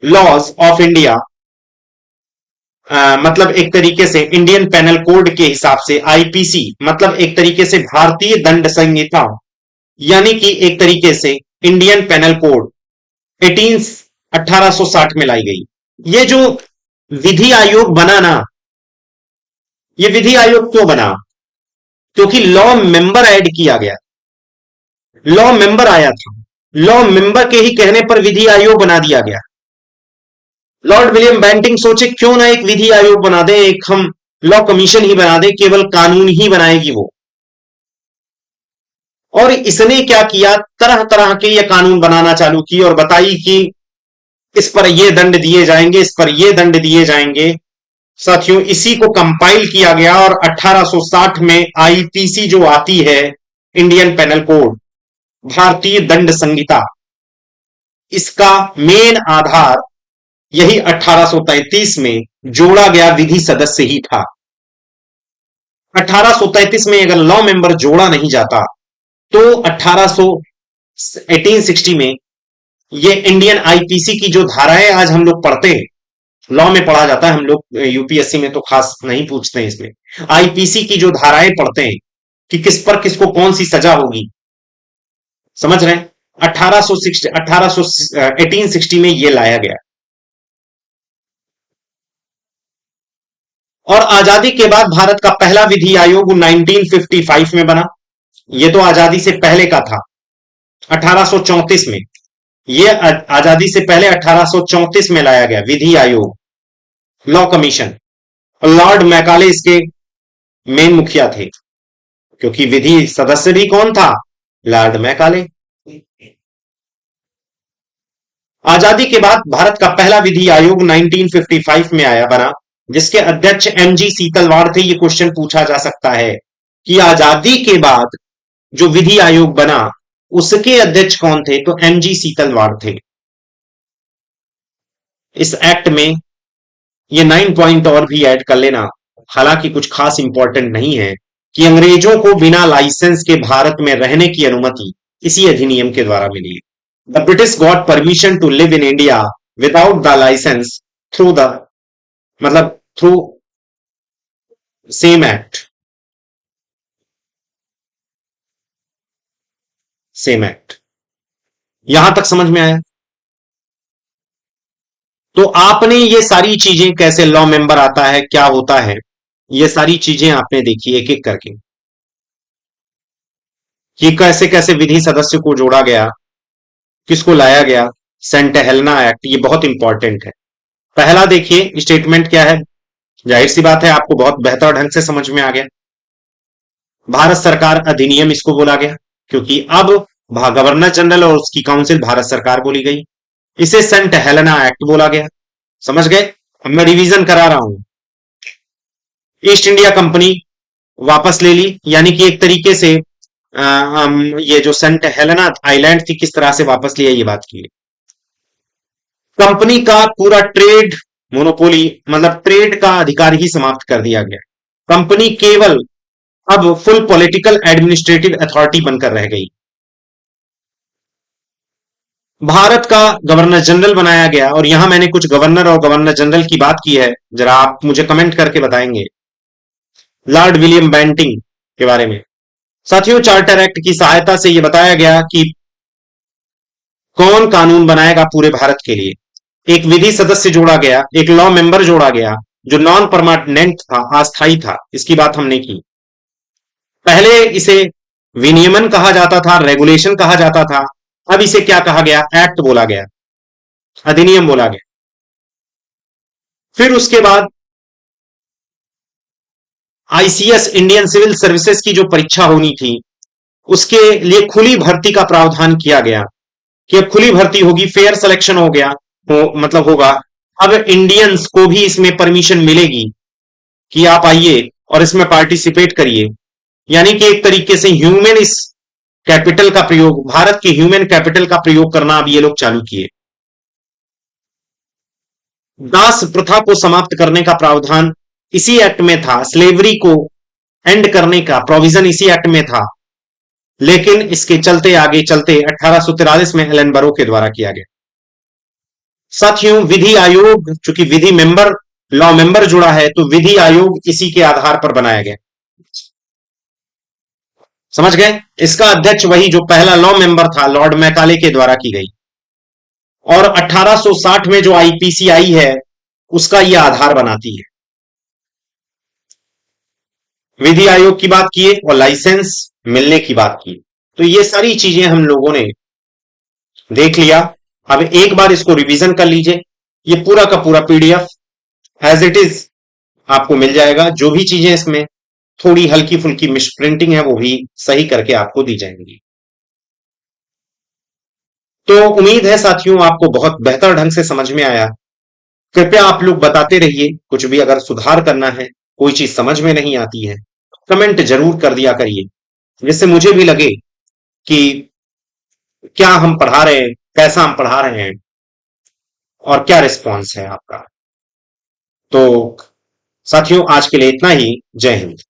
laws of India, मतलब एक तरीके से Indian panel code के हिसाब से, IPC मतलब एक तरीके से भारतीय दंड संहिता, यानी कि एक तरीके से इंडियन पेनल कोड 1860 में लाई गई। ये जो विधि आयोग बना ना, ये विधि आयोग क्यों बना, क्योंकि लॉ मेंबर ऐड किया गया, लॉ मेंबर आया था, लॉ मेंबर के ही कहने पर विधि आयोग बना दिया गया। लॉर्ड विलियम बेंटिंग सोचे क्यों ना एक विधि आयोग बना दें, एक हम लॉ कमीशन ही बना दें, केवल कानून ही बनाएगी वो। और इसने क्या किया, तरह तरह के ये कानून बनाना चालू की और बताई कि इस पर ये दंड दिए जाएंगे, इस पर ये दंड दिए जाएंगे। साथियों इसी को कंपाइल किया गया और 1860 में आईपीसी जो आती है, इंडियन पेनल कोड, भारतीय दंड संहिता, इसका मेन आधार यही 1833 में जोड़ा गया विधि सदस्य ही था। 1833 में अगर लॉ मेंबर जोड़ा नहीं जाता तो 1860 में ये इंडियन आईपीसी की जो धाराएं आज हम लोग पढ़ते हैं, लॉ में पढ़ा जाता है, हम लोग यूपीएससी में तो खास नहीं पूछते हैं, इसमें आईपीसी की जो धाराएं पढ़ते हैं कि किस पर किसको कौन सी सजा होगी, समझ रहे हैं, 1860 में ये लाया गया। और आजादी के बाद भारत का पहला विधि आयोग 1955 में बना, ये तो आजादी से पहले का था, 1834 में, ये आजादी से पहले 1834 में लाया गया विधि आयोग, लॉ कमीशन। और लॉर्ड मैकाले इसके मेन मुखिया थे, क्योंकि विधि सदस्य भी कौन था, लॉर्ड मैकाले। आजादी के बाद भारत का पहला विधि आयोग 1955 में आया बना, जिसके अध्यक्ष एमजी सीतलवाड़ थे। ये क्वेश्चन पूछा जा सकता है कि आजादी के बाद जो विधि आयोग बना उसके अध्यक्ष कौन थे, तो एमजी सीतलवाड़ थे। इस एक्ट में ये 9 पॉइंट और भी ऐड कर लेना, हालांकि कुछ खास इंपॉर्टेंट नहीं है, कि अंग्रेजों को बिना लाइसेंस के भारत में रहने की अनुमति इसी अधिनियम के द्वारा मिली। The British got permission to live in India without the licence through the मतलब through same act, same act. यहां तक समझ में आया? तो आपने ये सारी चीजें, कैसे लॉ मेंबर आता है, क्या होता है, ये सारी चीजें आपने देखी एक एक करके, कि कैसे कैसे विधि सदस्य को जोड़ा गया, किसको लाया गया। सेंट हेलेना एक्ट, ये बहुत इंपॉर्टेंट है। पहला देखिए स्टेटमेंट क्या है, जाहिर सी बात है आपको बहुत बेहतर ढंग से समझ में आ गया। भारत सरकार अधिनियम इसको बोला गया, क्योंकि अब गवर्नर जनरल और उसकी काउंसिल भारत सरकार बोली गई। इसे सेंट हेलेना एक्ट बोला गया। समझ गए? अब मैं रिवीजन करा रहा हूं। ईस्ट इंडिया कंपनी वापस ले ली, यानी कि एक तरीके से ये जो सेंट हेलेना आइलैंड थी किस तरह से वापस लिया, ये बात की। कंपनी का पूरा ट्रेड मोनोपोली, मतलब ट्रेड का अधिकार ही समाप्त कर दिया गया। कंपनी केवल अब फुल पॉलिटिकल एडमिनिस्ट्रेटिव अथॉरिटी बनकर रह गई। भारत का गवर्नर जनरल बनाया गया, और यहां मैंने कुछ गवर्नर और गवर्नर जनरल की बात की है, जरा आप मुझे कमेंट करके बताएंगे लॉर्ड विलियम बेंटिंग के बारे में। साथियों, चार्टर एक्ट की सहायता से यह बताया गया कि कौन कानून बनाएगा पूरे भारत के लिए। एक विधि सदस्य जोड़ा गया, एक लॉ मेंबर जोड़ा गया, जो नॉन परमानेंट था, अस्थाई था। इसकी बात हमने की। पहले इसे विनियमन कहा जाता था, रेगुलेशन कहा जाता था। अब इसे क्या कहा गया? एक्ट बोला गया, अधिनियम बोला गया। फिर उसके बाद आईसीएस, इंडियन सिविल सर्विसेज की जो परीक्षा होनी थी, उसके लिए खुली भर्ती का प्रावधान किया गया, कि अब खुली भर्ती होगी, फेयर सिलेक्शन हो गया, मतलब होगा। अब इंडियंस को भी इसमें परमिशन मिलेगी कि आप आइए और इसमें पार्टिसिपेट करिए। यानी कि एक तरीके से ह्यूमन इस कैपिटल का प्रयोग, भारत के ह्यूमन कैपिटल का प्रयोग करना अब ये लोग चालू किए। दास प्रथा को समाप्त करने का प्रावधान इसी एक्ट में था। स्लेवरी को एंड करने का प्रोविजन इसी एक्ट में था, लेकिन इसके चलते आगे चलते 1843 में एलन बरो के द्वारा किया गया। साथियों, विधि आयोग, चूंकि विधि मेंबर लॉ मेंबर जुड़ा है, तो विधि आयोग इसी के आधार पर बनाया गया। समझ गए? इसका अध्यक्ष वही जो पहला लॉ मेंबर था, लॉर्ड मैकाले के द्वारा की गई। और 1860 में जो आईपीसी आई है, उसका यह आधार बनाती है। विधि आयोग की बात की और लाइसेंस मिलने की बात की, तो ये सारी चीजें हम लोगों ने देख लिया। अब एक बार इसको रिवीजन कर लीजिए। ये पूरा का पूरा पीडीएफ एज इट इज आपको मिल जाएगा। जो भी चीजें इसमें थोड़ी हल्की फुल्की मिसप्रिंटिंग है, वो भी सही करके आपको दी जाएंगी। तो उम्मीद है साथियों आपको बहुत बेहतर ढंग से समझ में आया। कृपया आप लोग बताते रहिए, कुछ भी अगर सुधार करना है, कोई चीज समझ में नहीं आती है, कमेंट जरूर कर दिया करिए, जिससे मुझे भी लगे कि क्या हम पढ़ा रहे हैं, कैसा हम पढ़ा रहे हैं, और क्या रिस्पॉन्स है आपका। तो साथियों, आज के लिए इतना ही। जय हिंद।